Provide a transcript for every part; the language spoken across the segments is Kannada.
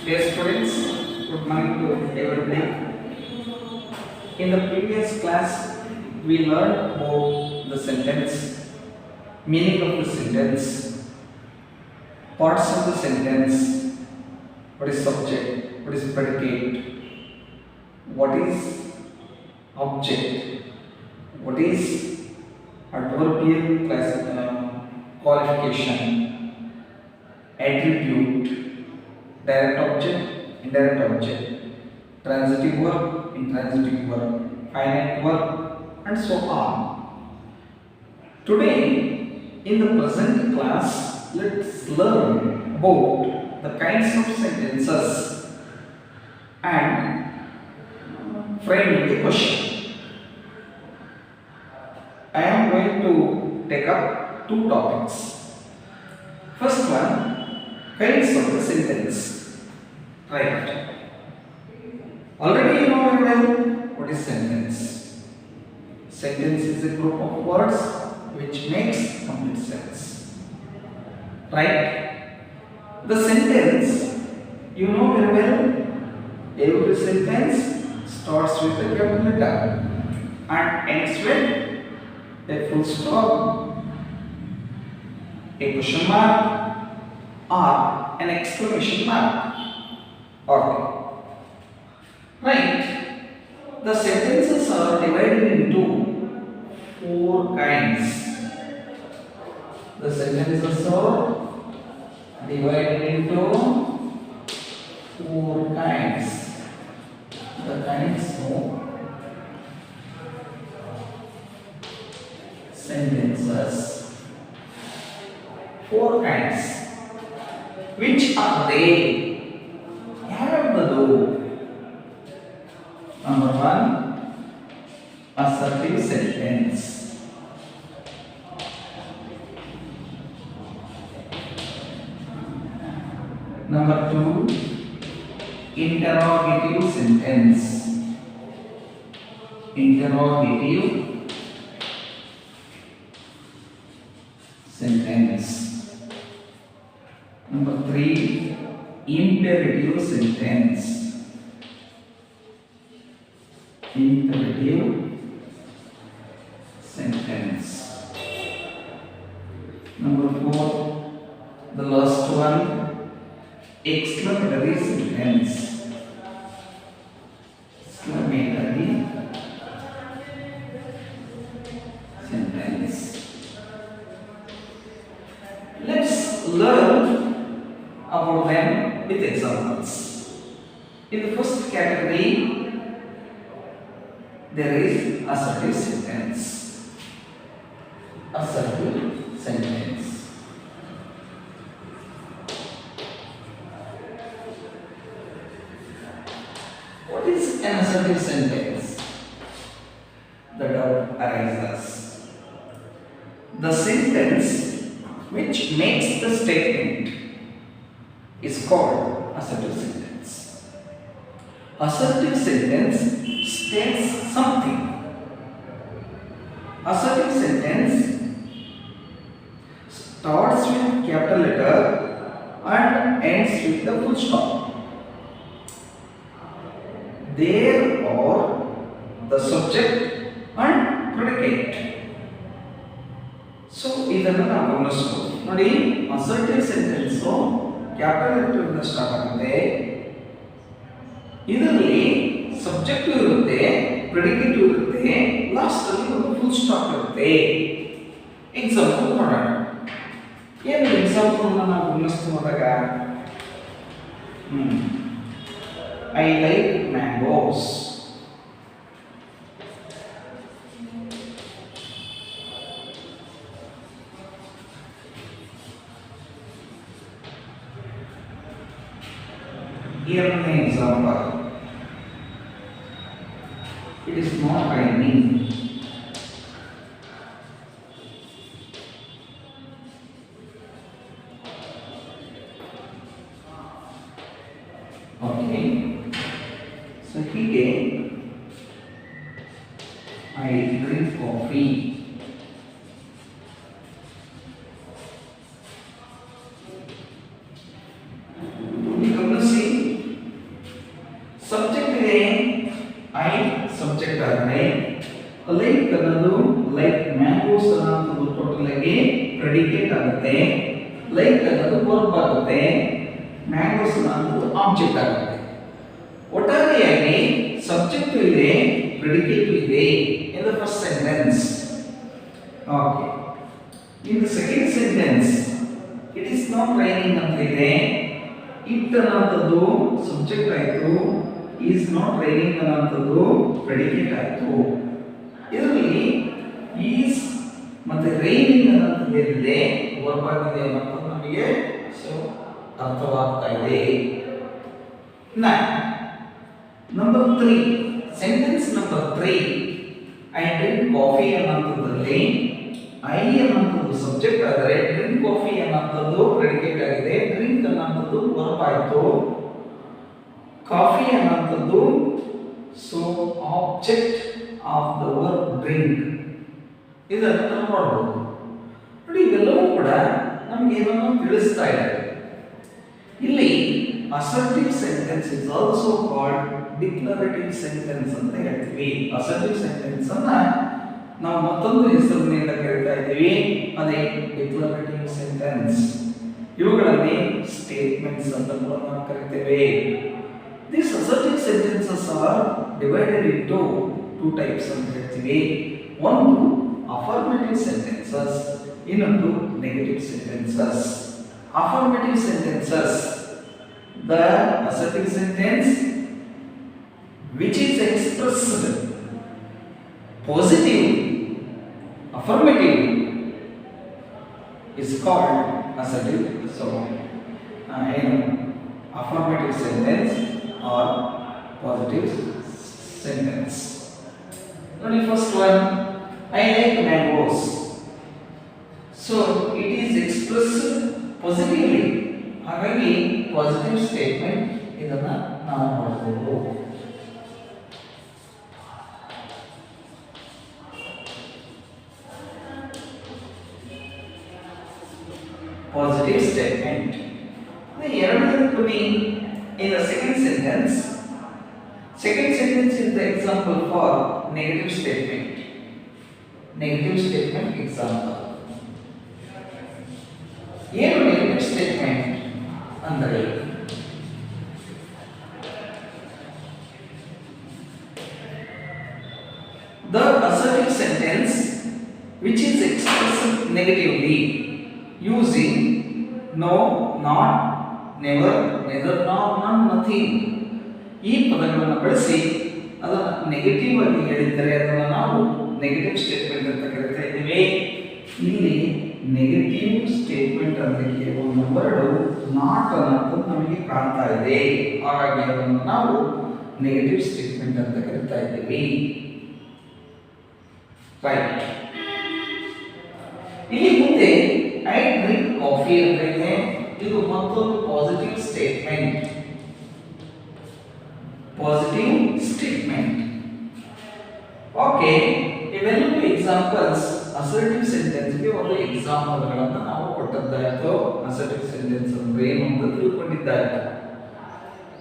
Dear students, good morning to everybody. In the previous class, we learned about the sentence, meaning of the sentence, parts of the sentence, what is subject, what is predicate, what is object, what is adverbial qualification, attribute, direct object, indirect object, transitive verb, intransitive verb, finite verb, and so on. Today, in the present class, let's learn about the kinds of sentences and framing the question. I am going to take up two topics. First one, kinds of the sentence. Right. Already you know very well what is sentence. Sentence is a group of words which makes complete sense. Right? The sentence, you know very well, every sentence starts with a capital letter and ends with a full stop, a question mark, or an exclamation mark. Okay. Right. The sentences are divided into four kinds. The sentences are divided into four kinds. The kinds of sentences. Four kinds. Which are they? Have the do. Number one, assertive sentence. Number two, interrogative sentence. Interrogative sentence. Number three, imperative sentence. Imperative sentence. Number four, the last one, exclamatory sentence. Exclamatory sentence. Let's learn about them with examples. In the first category, there is assertive sentence. Assertive sentence. What is an assertive sentence? The doubt arises. The sentence which makes the statement is called assertive sentence. Assertive sentence states something. Assertive sentence starts with capital letter and ends with the full stop. There are the subject and predicate. So ಇದನ್ನು ನಾವು ಗಮನಿಸಬಹುದು. ನೋಡಿ, assertive sentence ಕ್ಯಾಪಿಟಲ್ ಲೆಟರ್ ಇಂದ ಸ್ಟಾರ್ಟ್ ಆಗುತ್ತೆ. ಇದರಲ್ಲಿ ಸಬ್ಜೆಕ್ಟಿವ್ ಇರುತ್ತೆ, ಪ್ರೆಡಿಕೇಟಿವ್ ಇರುತ್ತೆ, ಲಾಸ್ಟ್ ಅಲ್ಲಿ ಒಂದು ಫುಲ್ ಸ್ಟಾಪ್ ಇರುತ್ತೆ. ಎಕ್ಸಾಂಪಲ್ ನೋಡೋಣ. ಏನು ಎಕ್ಸಾಂಪಲ್ ನಾವು ಗಮನಿಸ್ತಾ ಹೋದಾಗ, I like mangoes. Here an example. It is not raining. Okay. So here I drink coffee. You can see like ಅನ್ನೋದು ವರ್ಬ್ ಆಗುತ್ತೆ, ಮ್ಯಾಂಗೋಸ್ ಅನ್ನೋದು ಆಬ್ಜೆಕ್ಟ್ ಆಗುತ್ತೆ. ಒಟ್ಟಾರೆಯಾಗಿ ಸಬ್ಜೆಕ್ಟ್ ಇದೆ, ಪ್ರೆಡಿಕೇಟ್ ಇದೆ in the first sentence. Okay. In the second sentence, it is not raining ಅಂತ ಇದೆ. It ಅನ್ನೋದು ಸಬ್ಜೆಕ್ಟ್ ಆಯಿತು, is not raining ಅನ್ನೋದು ಪ್ರೆಡಿಕೇಟ್ ಆಯಿತು. ಇದರಲ್ಲಿ is ಮತ್ತೆ raining ಅನ್ನೋದು ಏನಿದೆ ವರ್ಬ್ ಆಗಿದೆ ಅನ್ನೋದು ನಮಗೆ ಅರ್ಥವಾಗ್ತಾ ಇದೆ. Number 3, sentence number 3, I drink coffee ಅನ್ನೋದ್ರಲ್ಲಿ I ಅನ್ನೋದು ಸಬ್ಜೆಕ್ಟ್ ಆದರೆ ಡ್ರಿಂಕ್ ಕಾಫಿ ಅನ್ನೋದು ಪ್ರೆಡಿಕೇಟ್ ಆಗಿದೆ, ಡ್ರಿಂಕ್ ಅನ್ನೋದು ವರ್ಬ್ ಆಯಿತು, ಕಾಫಿ ಅನ್ನೋದು so object of the verb drink. ಇದನ್ನು ನಾವು ನೋಡಬಹುದು. ನೋಡಿ, ಇವೆಲ್ಲವೂ ಕೂಡ ನಮ್ಗೆ ಏನನ್ನು ತಿಳಿಸ್ತಾ ಇದೆ. ಇಲ್ಲಿ assertive sentence is also called declarative sentence ಅಂತ ಹೇಳ್ತೀವಿ. assertive sentence ಅನ್ನ ನಾವು ಮತ್ತೊಂದು ಹೆಸರಿನಿಂದ ಕರೀತಾ ಇದ್ದೀವಿ, ಅದೇ ಡಿಕ್ಲರೇಟಿವ್ ಸೆಂಟೆನ್ಸ್. ಇವುಗಳಲ್ಲಿ ಸ್ಟೇಟ್ಮೆಂಟ್ಸ್ ಅಂತ ಕೂಡ ನಾವು ಕರಿತೇವೆ. These assertive sentences are divided into two types ಅಂತ ಹೇಳ್ತೀವಿ. ಒಂದು affirmative sentences, ಇನ್ನೊಂದು negative sentences. Affirmative sentences, the assertive sentence which is expressed positively, affirmative, is called assertive. So, affirmative sentence or positive sentence. Now, first one, I like mangoes. So, it is expressed positively. ಹಾಗಾಗಿ ಪಾಸಿಟಿವ್ ಸ್ಟೇಟ್ಮೆಂಟ್ ಇದನ್ನ ನಾವು ಮಾಡಬಹುದು. Positive statement. The ಎರಡನೇ ತುದಿ in the second sentence is the example for negative statement. Negative statement example. ಏನು negative statement ಅಂದರೆ the assertive sentence which is expressed negatively using no, not, never, neither, nor, none, nothing ಈ ಪದಗಳನ್ನು ಬಳಸಿ ಅದನ್ನು ನೆಗೆಟಿವ್ ಆಗಿ ಹೇಳಿದರೆ ಅದನ್ನು ನಾವು ನೆಗೆಟಿವ್ ಸ್ಟೇಟ್ಮೆಂಟ್ ಅಂತ ಕರೀತಾ ಇದ್ದೀವಿ. ಇಲ್ಲಿ ನೆಗೆಟಿವ್ ಸ್ಟೇಟ್ಮೆಂಟ್ ಅಂತ ಕೇವಲ ವರ್ಡ್ ನಾಟ್ ಅನ್ನೋದು ನಮಗೆ ಕಾಣ್ತಾ ಇದೆ, ಹಾಗಾಗಿ ಅದನ್ನು ನಾವು ನೆಗೆಟಿವ್ ಸ್ಟೇಟ್ಮೆಂಟ್ ಅಂತ ಕರೀತಾ ಇದ್ದೀವಿ. ರೈಟ್. ಇಲ್ಲಿ ಮುಂದೆ ಐ ಡ್ರಿಂಕ್ ಕಾಫಿ ಅಂತ ಇದೆ, ಇದು ಮತ್ತೊಂದು positive statement. Positive statement. Okay, ಇವೆಲ್ಲವೂ ಎಕ್ಸಾಂಪಲ್ಸ್ ಅಸರ್ಟಿವ್ ಸೆಂಟೆನ್ಸ್ಗೆ ಒಂದು ಎಕ್ಸಾಂಪಲ್ಗಳನ್ನು ನಾವು ಕೊಟ್ಟದ್ದಾಯಿತು. ಅಸರ್ಟಿವ್ ಸೆಂಟೆನ್ಸ್ ಅಂದ್ರೆ ಏನು ಅಂತ ತಿಳ್ಕೊಂಡಿದ್ದಾಯಿತು.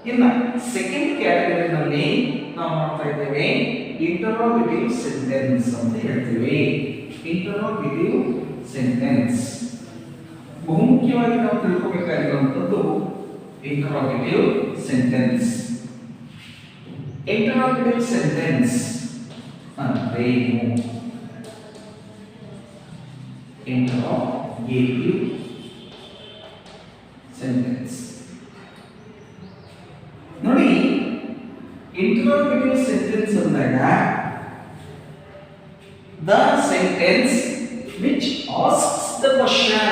ಇನ್ನು ಸೆಕೆಂಡ್ ಕ್ಯಾಟಗರಿನಲ್ಲಿ ನಾವು ಮಾಡ್ತಾ ಇದ್ದೇವೆ ಇಂಟರೋಗೇಟಿವ್ ಸೆಂಟೆನ್ಸ್ ಅಂತ ಹೇಳ್ತೀವಿ. ಇಂಟರೋಗೇಟಿವ್ ಸೆಂಟೆನ್ಸ್ ಬಹುಮುಖ್ಯವಾಗಿ ನಾವು ತಿಳ್ಕೋಬೇಕಾಗಿರುವಂಥದ್ದು ಇಂಟರೋಗೇಟಿವ್ ಸೆಂಟೆನ್ಸ್. ಇಂಟರೋಗೇಟಿವ್ ಸೆಂಟೆನ್ಸ್ ಅಂದ್ರೆ ಏನು? ಇಂಟರೋಗೇಟಿವ್ ಸೆಂಟೆನ್ಸ್ ನೋಡಿ, ಇಂಟರೋಗೇಟಿವ್ ಸೆಂಟೆನ್ಸ್ ಅಂದಾಗ the sentence which asks the question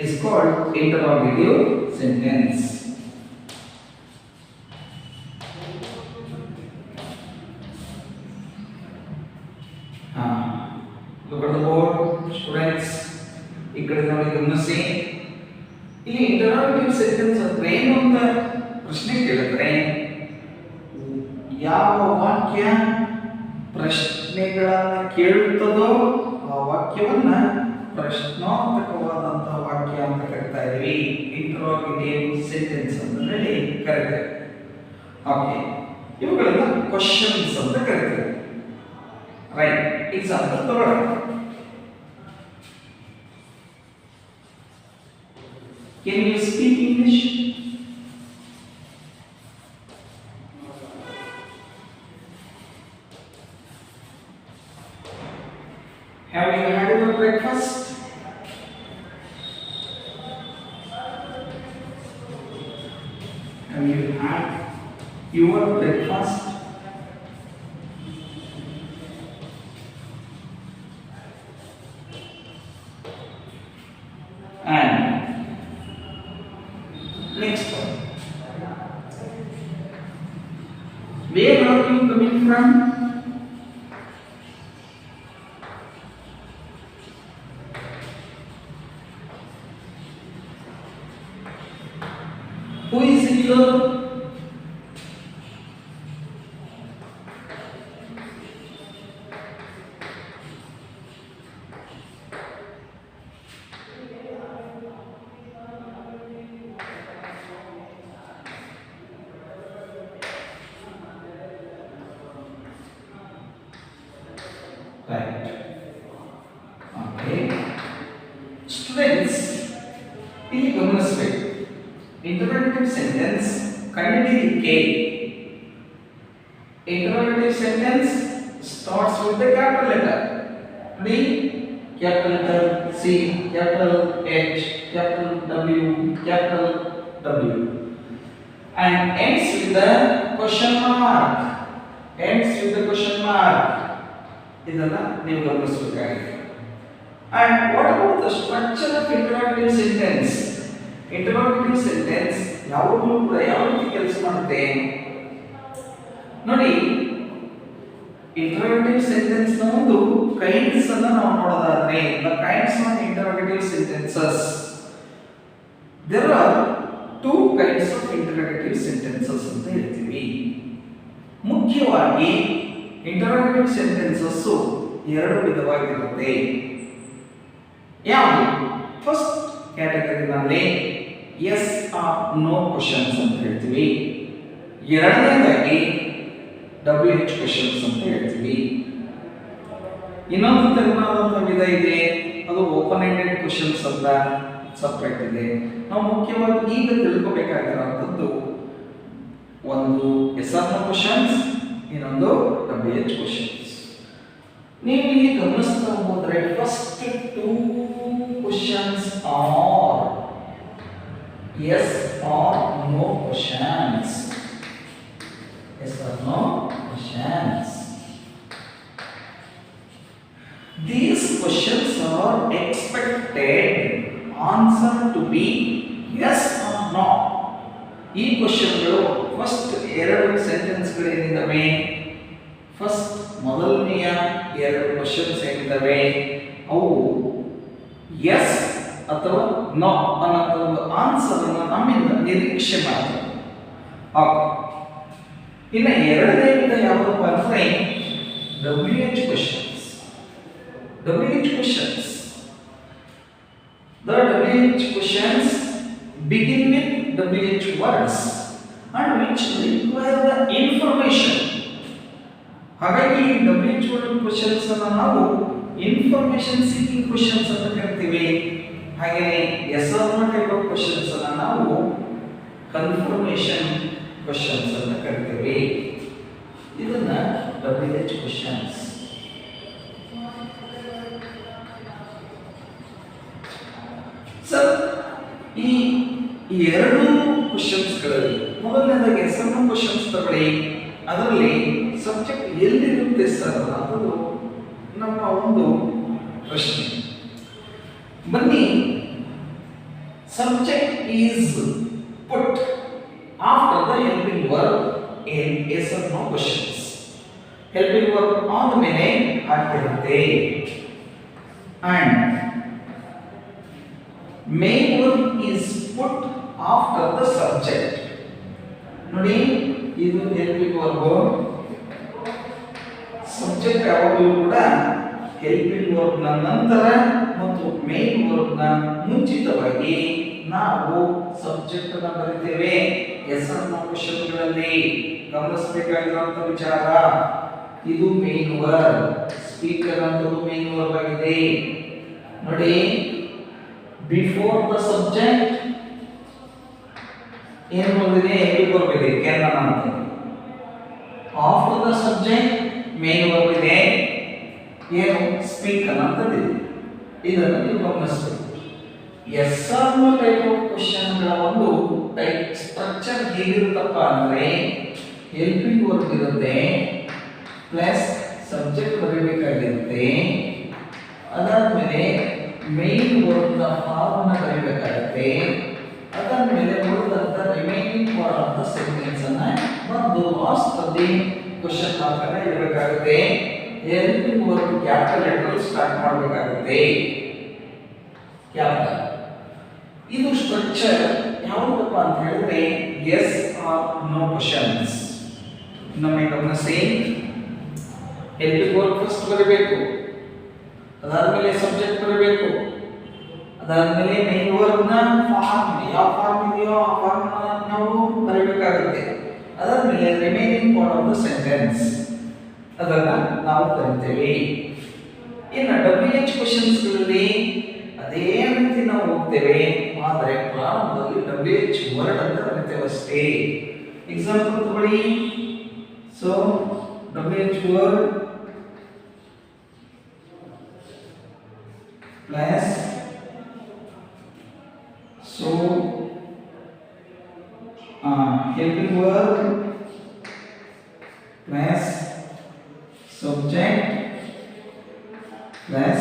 is called interrogative sentence. Look at the board, students. ikkade ನೋಡಿ ಗಮನಿಸಿ. ಇಲ್ಲಿ ಇಂಟರೋಗೇಟಿವ್ ಸೆಂಟೆನ್ಸ್ ಅಂದ್ರೆ ಏನು ಅಂತ ಪ್ರಶ್ನೆ ಕೇಳಿದ್ರೆ ಯಾವ ವಾಕ್ಯ ಪ್ರಶ್ನೆಗಳನ್ನು ಕೇಳುತ್ತದೋ ಆ ವಾಕ್ಯವನ್ನ ಪ್ರಶ್ನಾರ್ಥಕವಾದಂತಹ ವಾಕ್ಯ ಅಂತ ಕರಿತಾ ಇದೀವಿ. ಇಂಟರೋಗೇಟಿವ್ ಸೆಂಟೆನ್ಸ್ ಅಂತ ಹೇಳಿ ಕರೀತಾರೆ. ಓಕೆ, ಇವುಗಳನ್ನ ಕ್ವಶನ್ಸ್ ಅಂತ ಕರೀತಾರೆ. ರೈಟ್. ಎಕ್ಸಾಂಪಲ್ ತಗೊಳ್ಳೋಣ. Can you speak English? Have you had your breakfast? Have you had your breakfast? And next one. Where are you coming from? Who is here? Right. Okay. Students, ಇಲ್ಲಿ ಗಮನಿಸಬೇಕು. Interrogative sentence ಕಂಡುಹಿಡಿಯಲಿಕ್ಕೆ interrogative sentence starts with the capital letter. Read capital letter C, capital H, capital W, capital W, and ends with the question mark. Ends with the question mark. ಇದನ್ನ ನೀವು ಗಮನಿಸಬೇಕಾಗಿದೆ. And what about the structure of interrogative sentence? Interrogative sentence ಯಾವಾಗಲೂ ಕೂಡ ಯಾವ ರೀತಿ ಕೆಲಸ ಮಾಡುತ್ತೆ ನೋಡಿ. interrogative sentence ನ ಒಂದು ಕೈಂಡ್ಸ್ ಅನ್ನು ನಾವು ನೋಡೋದಾದ್ರೆ the kinds of interrogative sentences, there are two kinds of interrogative sentences ಅಂತ ಹೇಳ್ತೀವಿ. ಮುಖ್ಯವಾಗಿ interrogative sentences ಎರಡು ವಿಧವಾಗಿರುತ್ತೆ. ಯಾವುದು? ಫಸ್ಟ್ ಕ್ಯಾಟಗರಿನಲ್ಲಿ ಎಸ್ ಆರ್ ನೋ ಕ್ವೆಶ್ಚನ್ಸ್ ಅಂತ ಹೇಳ್ತೀವಿ. ಎರಡನೇದಾಗಿ WH ಕ್ವೆಶ್ಚನ್ಸ್ ಅಂತ ಹೇಳ್ತೀವಿ. ಇನ್ನೊಂದು ತೆರನಾದಂತಹ ವಿಧ ಇದೆ, ಅದು ಓಪನ್ ಎಂಡೆಡ್ ಕ್ವೆಶ್ಚನ್ಸ್ ಅಂತ ಸಪ್ರೇಟ್ ಇದೆ. ನಾವು ಮುಖ್ಯವಾಗಿ ಈಗ ತಿಳ್ಕೋಬೇಕಾಗಿರುವಂಥದ್ದು ಒಂದು ಎಸ್ ಆರ್ ನೋ ಕ್ವೆಶ್ಚನ್ಸ್, ಇನ್ನೊಂದು WH ಕ್ವೆಶ್ಚನ್ಸ್. ನೀವು ಇಲ್ಲಿ ಗಮನಿಸ್ತಾ ಹೋದ್ರೆ first two questions are yes or no questions. Yes or no questions. These questions are expected answer to be yes or no. ಈ ಕ್ವೆಶ್ಚನ್ಗಳು ಫಸ್ಟ್ ಎರಡು ಸೆಂಟೆನ್ಸ್ಗಳು ಏನಿದಾವೆ, ಫಸ್ಟ್ ಮೊದಲನೆಯ ಎರಡು ಕ್ವೆಶ್ಚನ್ಸ್ ಏನಿದಾವೆ ಅವು ಎಸ್ ಅಥವಾ ನೋ ಅನ್ನೋ ಒಂದು ಆನ್ಸರ್ ಅನ್ನು ನಮ್ಮಿಂದ ನಿರೀಕ್ಷೆ ಮಾಡ್ತವೆ. ಇನ್ನು ಎರಡನೇ ವಿಧ ಯಾವುದಪ್ಪ ಅಂದ್ರೆ WH questions. WH questions. The WH questions begin with WH words and which require the information. ಹಾಗಾಗಿ WH word questions ಅನ್ನು ನಾವು ಇನ್ಫಾರ್ಮೇಷನ್ ಸೀಕಿಂಗ್ ಕ್ವೆಶ್ಚನ್ಸ್ ಅಂತ ಕರಿತೀವಿ. ಹಾಗೆ yes or no type of questions ಅನ್ನು ನಾವು ಕನ್ಫರ್ಮೇಷನ್ ಕ್ವೆಶ್ಚನ್ಸ್ ಅಂತ ಕರಿತೀವಿ. ಇದನ್ನ WH ಕ್ವೆಶ್ಚನ್ಸ್. ಸರ್, ಈ ಎರಡು ಕ್ವೆಶ್ಚನ್ಸ್ಗಳಲ್ಲಿ ಮೊದಲನೇದಾಗಿ ಎಸ್ ಆರ್ ನೋ ಕ್ವೆಶ್ಚನ್ಸ್ ತಗೊಳ್ಳಿ. ಅದರಲ್ಲಿ ಸಬ್ಜೆಕ್ಟ್ ಎಲ್ಲಿರುತ್ತೆ ಸರ್ ಅನ್ನೋದು ನಮ್ಮ ಒಂದು ಪ್ರಶ್ನೆ. ಬನ್ನಿ, subject is put after the helping verb in yes or no questions. Helping verb ಆದ ಮೇಲೆ ಹಾಕಿರುತ್ತೆ. And main verb is put after the subject. ನೋಡಿ, ಇದು ಹೆಲ್ಪಿಂಗ್ ವರ್ಬ್. ಸಬ್ಜೆಕ್ಟ್ ಯಾವಾಗಲೂ ಕೂಡ ಹೆಲ್ಪಿಂಗ್ ವರ್ಬ್ ನ ನಂತರ ಮತ್ತು ಮೇನ್ ವರ್ಬ್ ನ ಮುಂಚಿತವಾಗಿ ನಾವು ಸಬ್ಜೆಕ್ಟ್ ಅನ್ನು ಬರೀತೇವೆ. ಎಸ್ ಆರ್ ನೋ ಕ್ವೆಶ್ಚನ್ಗಳಲ್ಲಿ ಗಮನಿಸಬೇಕಾಗಿರುವಂತಹ ವಿಚಾರ, ಇದು ಮೇನ್ ವರ್ಬ್, ಸ್ಪೀಕರ್ ಅನ್ನೋದು ಮೇನ್ ವರ್ಬ್ ಆಗಿದೆ. ನೋಡಿ, ಬಿಫೋರ್ ದ ಸಬ್ಜೆಕ್ಟ್ ಏನು ಬಂದಿದೆ ಎಲ್ಲಿ ಬರಬೇಡಿ ಕ್ಯಾನ್ ಅಂತ after the subject main verb ಇದೆ ಏನು ಸ್ಪೀಕ್ ಅಂತಂದಿದೆ ಇದನ್ನು ನೀವು ಗಮನಿಸಬೇಕು yes or no type of question ಗಳ ಒಂದು ಟೈಪ್ ಸ್ಟ್ರಕ್ಚರ್ ಹೇಗಿರುತ್ತಪ್ಪ ಅಂದ್ರೆ ಹೆಲ್ಪಿಂಗ್ ವರ್ಬ್ ಇರುತ್ತೆ ಪ್ಲಸ್ ಸಬ್ಜೆಕ್ಟ್ ಬರೀಬೇಕಾಗಿರುತ್ತೆ ಅದಾದ್ಮೇಲೆ ಮೇನ್ ವರ್ಬ್ ನ ಫಾರ್ಮ್ ನ ಬರೀಬೇಕಾಗುತ್ತೆ ಅದಾದ್ಮೇಲೆ ಉಳಿದಂತ remaining part of the sentence ಅನ್ನ ಒಂದು last of the question mark ಅನ್ನ ಇಡಬೇಕಾಗುತ್ತೆ helping verb capital letter start ಮಾಡಬೇಕಾಗುತ್ತೆ ಕ್ಯಾಪಿಟಲ್ ಇದು ಸ್ಟ್ರಕ್ಚರ್ ಯಾವುದಪ್ಪ ಅಂತ ಹೇಳಿದ್ರೆ ಎಸ್ ಆರ್ ನೋ ಕ್ವೆಶ್ಚನ್ಸ್ ನಮ್ಮ ಗಮನಿಸಿ ಹೆಲ್ಪಿಂಗ್ ವರ್ಬ್ ಫಸ್ಟ್ ಬರಬೇಕು ಅದಾದ್ಮೇಲೆ ಸಬ್ಜೆಕ್ಟ್ ಬರಬೇಕು ಅದಾದ್ಮೇಲೆ ಮೇನ್ ವರ್ಬ್ ನ ಫಾರ್ಮ್ ಯಾವ ಫಾರ್ಮ್ ಇದೆಯೋ ಆ ಫಾರ್ಮ್ ನಾವು ಬರಬೇಕಾಗುತ್ತೆ ಅದಾದ್ಮೇಲೆ remaining part of the sentence ಅದನ್ನ ನಾವು ಕರಿತೇವೆ ಇನ್ನು WH ಕ್ವೆಶ್ಚನ್ಸ್ ಗಳಲ್ಲಿ ಅದೇ ರೀತಿ ನಾವು ಹೋಗ್ತೇವೆ ಆದರೆ ಪ್ರಾರಂಭದಲ್ಲಿ WH ವರ್ಡ್ ಅಂತ ಬರೀತೇವೆ ಅಷ್ಟೇ ಎಕ್ಸಾಂಪಲ್ ತಗೊಳ್ಳಿ so WH word plus so helping verb plus subject plus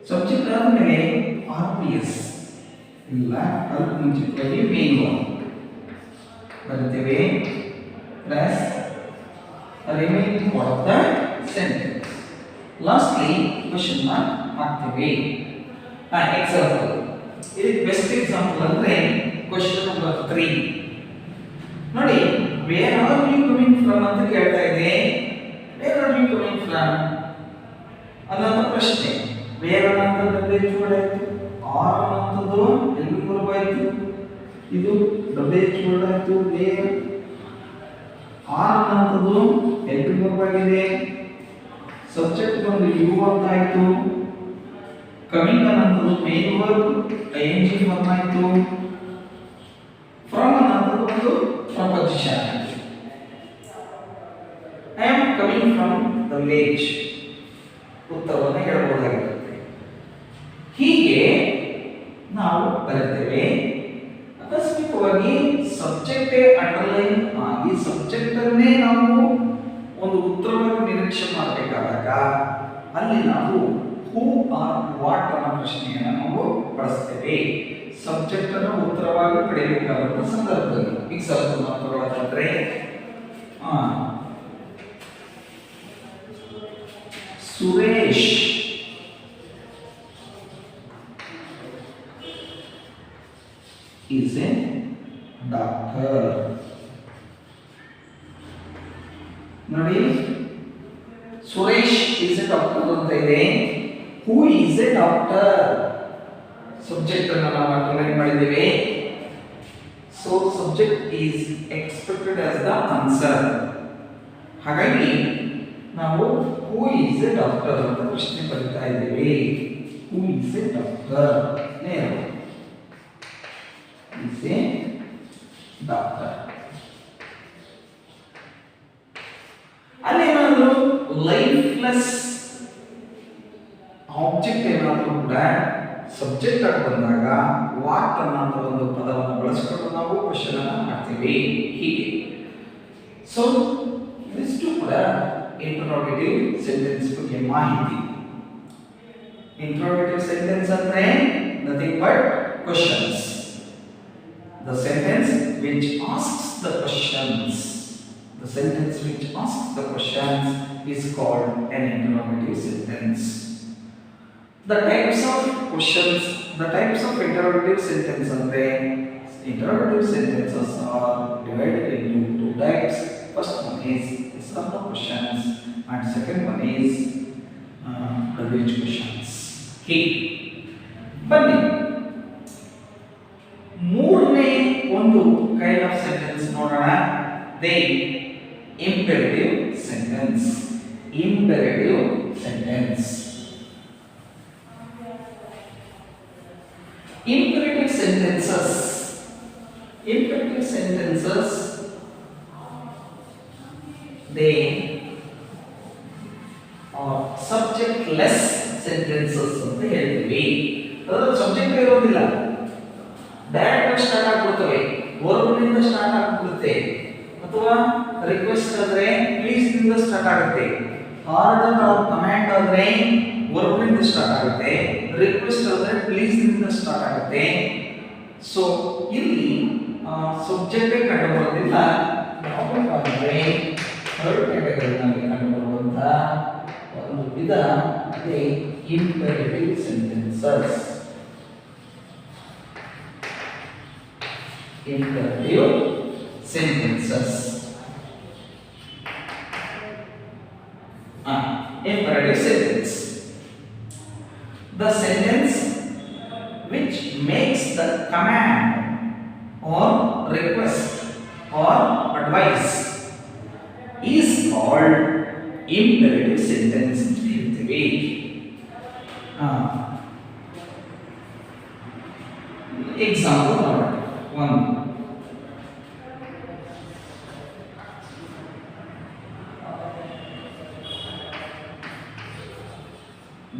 subject ಆದಮೇಲೆ RPS ಇಲ್ಲ ಅದಕ್ಕೆ ಮುಂಚಿತವಾಗಿ ಮೇನ್ ವರ್ಬ್ ಬರ್ತೇವೆ plus remaining part of the sentence lastly question mark ಹಾಕ್ತೇವೆ ಎಕ್ಸಾಂಪಲ್ ಇದಕ್ಕೆ ಬೆಸ್ಟ್ ಎಕ್ಸಾಂಪಲ್ ಅಂದ್ರೆ ಕ್ವೆಶ್ಚನ್ ನಂಬರ್ 3 ನೋಡಿ where are you coming from ಅಂತ ಕೇಳ್ತಾ ಇದೆ where are you coming from ಅನ್ನೋ ಪ್ರಶ್ನೆ ವೇರ್ ಅನ್ನೋದು WH ವರ್ಡ್ ಆಯ್ತು ಆರ್ ಅನ್ನೋದು ಹೆಲ್ಪಿಂಗ್ ವರ್ಬ್ ಆಯ್ತು ಇದು WH ವರ್ಡ್ ಆಯ್ತು ವೇರ್ ಆರ್ ಅನ್ನೋದು ಹೆಲ್ಪಿಂಗ್ ವರ್ಬ್ ಆಗಿದೆ ಸಬ್ಜೆಕ್ಟ್ ಬಂದು ಯು ಅಂತ ಆಯ್ತು ಕಮಿಂಗ್ ಅನ್ನೋದು ಮೇನ್ ವರ್ಬ್ ING ವರ್ಬ್ ಆಯ್ತು ಫ್ರಮ್ ಅನ್ನೋದು ಒಂದು ಪ್ರಪೋಸಿಷನ್ ಆಯ್ತು I am coming from the village ಉತ್ತರವನ್ನು ಹೇಳಬಹುದಾಗಿರುತ್ತೆ ಹೀಗೆ ನಾವು ಬರೆಯುತ್ತೇವೆ ಅಕಸ್ಮಿಕವಾಗಿ ಸಬ್ಜೆಕ್ಟ್ ಅಂಡರ್ಲೈನ್ ಆಗಿ ಸಬ್ಜೆಕ್ಟ್ ಅನ್ನೇ ನಾವು ಒಂದು ಉತ್ತರವಾಗಿ ನಿರೀಕ್ಷೆ ಮಾಡಬೇಕಾದಾಗ ಅಲ್ಲಿ ನಾವು ಹೂ ಆರ್ ವಾಟ್ ಅನ್ನೋ ಪ್ರಶ್ನೆಯನ್ನು ನಾವು ಬಳಸ್ತೇವೆ ಸಬ್ಜೆಕ್ಟ್ ಅನ್ನು ಉತ್ತರವಾಗಿ ಪಡೆಯಬೇಕಾದ ಸಂದರ್ಭದಲ್ಲಿ ಎಕ್ಸಾಂಪಲ್ ಮಾತುಗಳಾದ್ರೆ ಸುರೇಶ್ is a doctor ನೋಡಿ ಸುರೇಶ್ is a doctor ಅಂತ ಇದೆ who is a doctor subject ಅನ್ನು ನಾವು ಅಂಡರ್ಲೈನ್ ಮಾಡಿದ್ದೇವೆ so subject is expected as the answer ಹಾಗಾಗಿ ನಾವು who is a doctor ಅಂತ ಪ್ರಶ್ನೆ ಬರೀತಾ ಇದ್ದೇವೆ who is a doctor ನೇರ is a doctor ಅಲ್ಲೇನಾದರೂ ಲೈಫ್ಲೆಸ್ ಆಬ್ಜೆಕ್ಟ್ ಏನಾದರೂ ಕೂಡ ಸಬ್ಜೆಕ್ಟ್ ಆಗಿ ಬಂದಾಗ ವಾಟ್ ಅನ್ನೋ ಒಂದು ಪದವನ್ನು ಬಳಸಿಕೊಂಡು ನಾವು ಕ್ವೆಶ್ಚನ್ ಅನ್ನು ಮಾಡ್ತೀವಿ ಹೀಗೆ ಸೊ ಇದಿಷ್ಟು ಕೂಡ ಇಂಟ್ರೋಗೇಟಿವ್ ಸೆಂಟೆನ್ಸ್ ಬಗ್ಗೆ ಮಾಹಿತಿ ಇಂಟ್ರೋಗೇಟಿವ್ ಸೆಂಟೆನ್ಸ್ ಅಂದ್ರೆ nothing but questions the sentence which asks the questions the sentence which asks the questions is called an interrogative sentence the types of questions the types of interrogative sentence andre interrogative sentences are divided into two types first one is some of questions and second one is WH questions here ಬನ್ನಿ ಮೂರನೇ ಒಂದು ಕೈಂಡ್ ಆಫ್ ಸೆಂಟೆನ್ಸ್ ನೋಡೋಣ they imperative sentence imperative sentence imperative sentences imperative sentences they are subjectless sentences ಅಂತ ಹೇಳ್ತೀವಿ. ಅದರ ಸಬ್ಜೆಕ್ಟ್ ಇರೋದಿಲ್ಲ, ಡೈರೆಕ್ಟ್ ಸ್ಟಾರ್ಟ್ ಆಗ್ಬಿಡ್ತವೆ, ವರ್ಬ್ನಿಂದ ಸ್ಟಾರ್ಟ್ ಆಗ್ಬಿಡುತ್ತೆ. ಅಥವಾ ರಿಕ್ವೆಸ್ಟ್ ಆದ್ರೆ ಪ್ಲೀಸ್ ನಿಂದ ಸ್ಟಾರ್ಟ್ ಆಗುತ್ತೆ, ಆರ್ಡರ್ ಆರ್ ಕಮಾಂಡ್ ಆದ್ರೆ ವರ್ಬ್ನಿಂದ ಸ್ಟಾರ್ಟ್ ಆಗುತ್ತೆ, ರಿಕ್ವೆಸ್ಟ್ ಆದ್ರೆ ಪ್ಲೀಸ್ ನಿಂದ ಸ್ಟಾರ್ಟ್ ಆಗುತ್ತೆ. ಸೊ ಇಲ್ಲಿ ಸಬ್ಜೆಕ್ಟ್ ಕಂಡು ಬರೋದಿಲ್ಲ. ಅಂದ್ರೆ ಥರ್ಡ್ ಕ್ಯಾಟಗರಿನಲ್ಲಿ ಕಂಡು ಬರುವಂತಹ ಒಂದು ವಿಧ ಅದೇ imperative sentences. Imperative sentences. Imperative sentence. The sentence which makes the command or request or advice is called imperative sentence. Example number 1.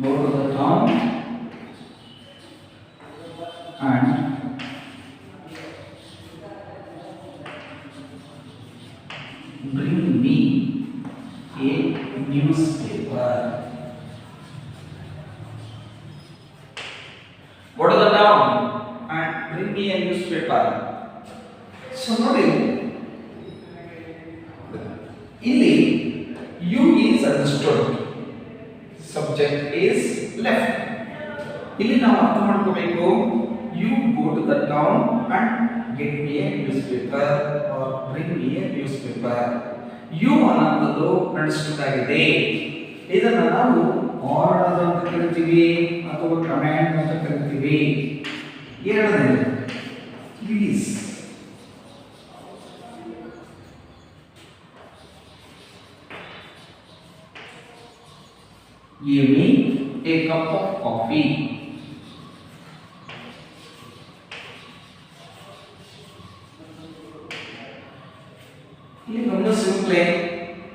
Go to the town and bring me a newspaper. Go to the town and bring me a newspaper. So ನೋಡಿ ಇಲ್ಲಿ you is understood, subject is left. ಇಲ್ಲಿ ನಾವು ಅರ್ಥ ಮಾಡ್ಕೋಬೇಕು, you go to the town and get me a newspaper or bring me a newspaper. you ಅನ್ನೋದು understood ಆಗಿದೆ. ಇದನ್ನ ನಾವು ಆರ್ಡರ್ ಅಂತ ಕರಿತೀವಿ ಅಥವಾ ಕಮಾಂಡ್ ಅಂತ ಕರಿತೀವಿ. ಎರಡನೇದು please. Give me a cup of coffee. ಇಲ್ಲಿ ಗಮನಿಸಿದ್ರೆ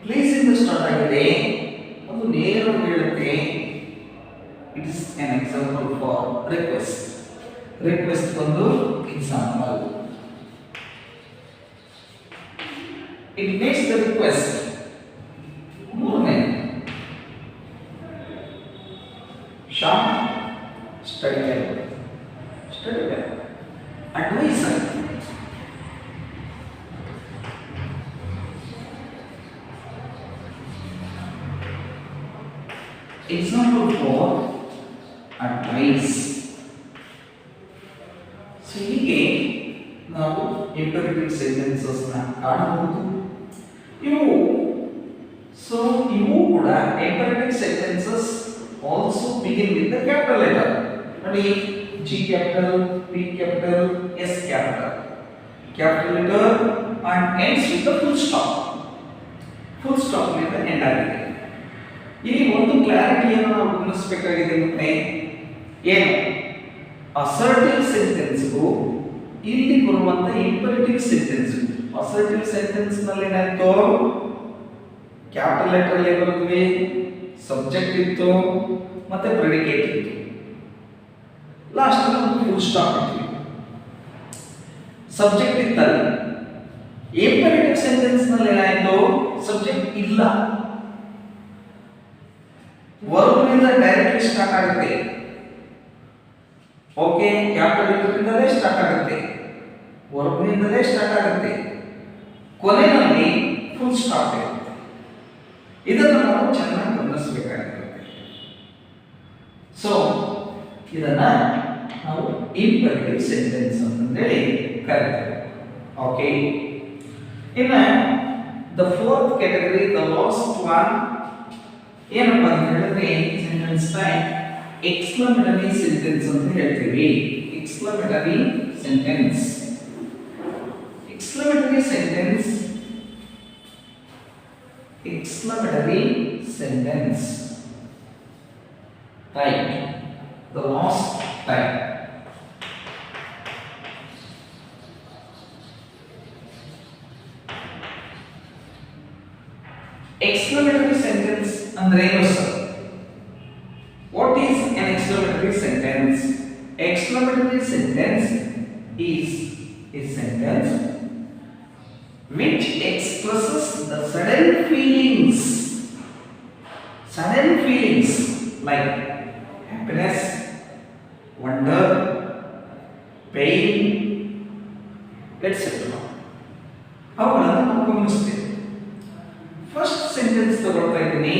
ಪ್ಲೀಸ್ ಇಂದ ಸ್ಟಾರ್ಟ್ ಆಗಿದೆ, ಅದು ನೇರವಾಗಿ ಹೇಳುತ್ತೆ. It is an example for request. Request ಒಂದು example. It makes the request. ಮೂರನೇ short study well. Study well. Adviser. Example for advice. So ಹೀಗೆ ನಾವು ಇಂಪೆರೇಟಿವ್ ಸೆಂಟೆನ್ಸಸ್ ನ ಕಾಣಬಹುದು. ಇವು ಕೂಡ imperative sentences also begin with the capital letter. ನೋಡಿ, G capital, P capital, S capital. Capital letter and ends with the full stop. Full stop ನಿಂದ ಎಂಡ್ ಆಗಿದೆ. ಇಲ್ಲಿ ಒಂದು ಕ್ಲಾರಿಟಿಯನ್ನು ನಾವು ಗಮನಿಸಬೇಕಾಗಿದೆ. ಮತ್ತೆ ಏನು ಅಸರ್ಟಿವ್ ಸೆಂಟೆನ್ಸ್ಗೂ ಇಲ್ಲಿ ಬರುವಂತ ಇಂಪೆರೇಟಿವ್ ಸೆಂಟೆನ್ಸ್. ಅಸರ್ಟಿವ್ ಸೆಂಟೆನ್ಸ್ ನಲ್ಲಿ ಏನಾಯ್ತು, ಕ್ಯಾಪಿಟಲ್ ಲೆಟರ್ ಅಲ್ಲಿ ಬರುತ್ತವೆ, ಸಬ್ಜೆಕ್ಟ್ ಇತ್ತು ಮತ್ತೆ ಪ್ರೆಡಿಕೇಟ್ ಇತ್ತು, ಲಾಸ್ಟ್ ಅಲ್ಲಿ ಫುಲ್ ಸ್ಟಾಪ್ ಇತ್ತು. ಸಬ್ಜೆಕ್ಟ್ ಇತ್ತಲ್ಲ. ಇಂಪೆರೇಟಿವ್ ಸೆಂಟೆನ್ಸ್ ನಲ್ಲಿ ಏನಾಯ್ತು, ಸಬ್ಜೆಕ್ಟ್ ಇಲ್ಲ, ವರ್ಬ್ ನಿಂದ ಡೈರೆಕ್ಟ್ಲಿ ಸ್ಟಾರ್ಟ್ ಆಗುತ್ತೆ. ಓಕೆ, ಕ್ಯಾಪಿಟಲ್ ಲೆಟರ್ ಇಂದಲೇ ಸ್ಟಾರ್ಟ್ ಆಗುತ್ತೆ, ವರ್ಬ್ ನಿಂದಲೇ ಸ್ಟಾರ್ಟ್ ಆಗುತ್ತೆ, ಕೊನೆಯಲ್ಲಿ ಫುಲ್ ಸ್ಟಾಪ್ ಇರುತ್ತೆ. ಇದನ್ನು ನಾವು ಚೆನ್ನಾಗಿ ಗಮನಿಸಬೇಕಾಗಿರುತ್ತೆ. ಸೊ ಇದನ್ನ ನಾವು ಇಂಪೆರೇಟಿವ್ ಸೆಂಟೆನ್ಸ್ ಅಂತ ಹೇಳಿ ಕರೀತೇವೆ. ಓಕೆ, ಇನ್ನ the fourth category, the last one, ಏನಪ್ಪಾ ಅಂತ ಹೇಳಿದ್ರೆ ಸೆಂಟೆನ್ಸ್ ಟೈಪ್ ಎಕ್ಸ್ಕ್ಲಮೇಟರಿ ಸೆಂಟೆನ್ಸ್ ಅಂತ ಹೇಳ್ತೀವಿ. Exclamatory sentence. Exclamatory sentence. Exclamatory sentence type, the last type. Exclamatory sentence ಅಂದ್ರೆ ಏನು sir? What is an exclamatory sentence? Exclamatory sentence is a sentence which expresses the sudden feelings like happiness, wonder, pain, etc. ಅವುಗಳನ್ನು ನಾವು ಗಮನಿಸ್ತೇವೆ. ಫಸ್ಟ್ ಸೆಂಟೆನ್ಸ್ ತಗೊಳ್ತಾ ಇದ್ದೀನಿ.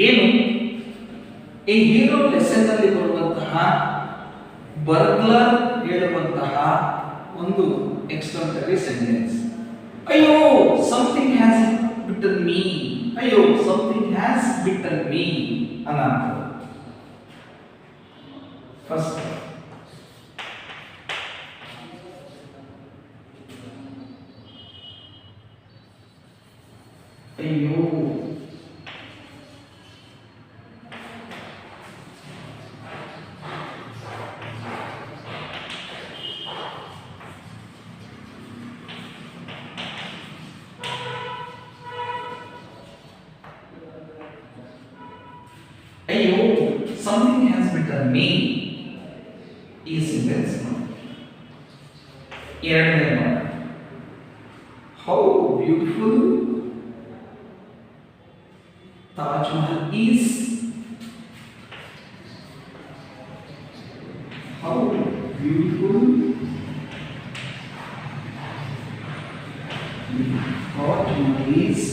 ಏನು? ಈ ಹೀರೋ ಲೆಸನ್ ಅಲ್ಲಿ ಬರುವಂತಹ ಬರ್ಗ್ಲರ್ ಹೇಳುವಂತಹ ಒಂದು ಎಕ್ಸ್ಕ್ಲಮೇಟರಿ ಸೆಂಟೆನ್ಸ್. ಅಯ್ಯೋ ಸಮಥಿಂಗ್ ಹ್ಯಾಸ್ ಬಿಟನ್ ಮೀ, ಅಯ್ಯೋ ಸಮಥಿಂಗ್ ಹ್ಯಾಸ್ ಬಿಟನ್ ಮೀ ಅನ್ನೋ ಫಸ್ಟ್. ಅಯ್ಯೋ ಅಯ್ಯೋ something has bitten me ಈ ಸೆಂಟೆನ್ಸ್. ಎರಡನೇ ನೋಡ. How beautiful Taj Mahal is. How beautiful Taj Mahal is.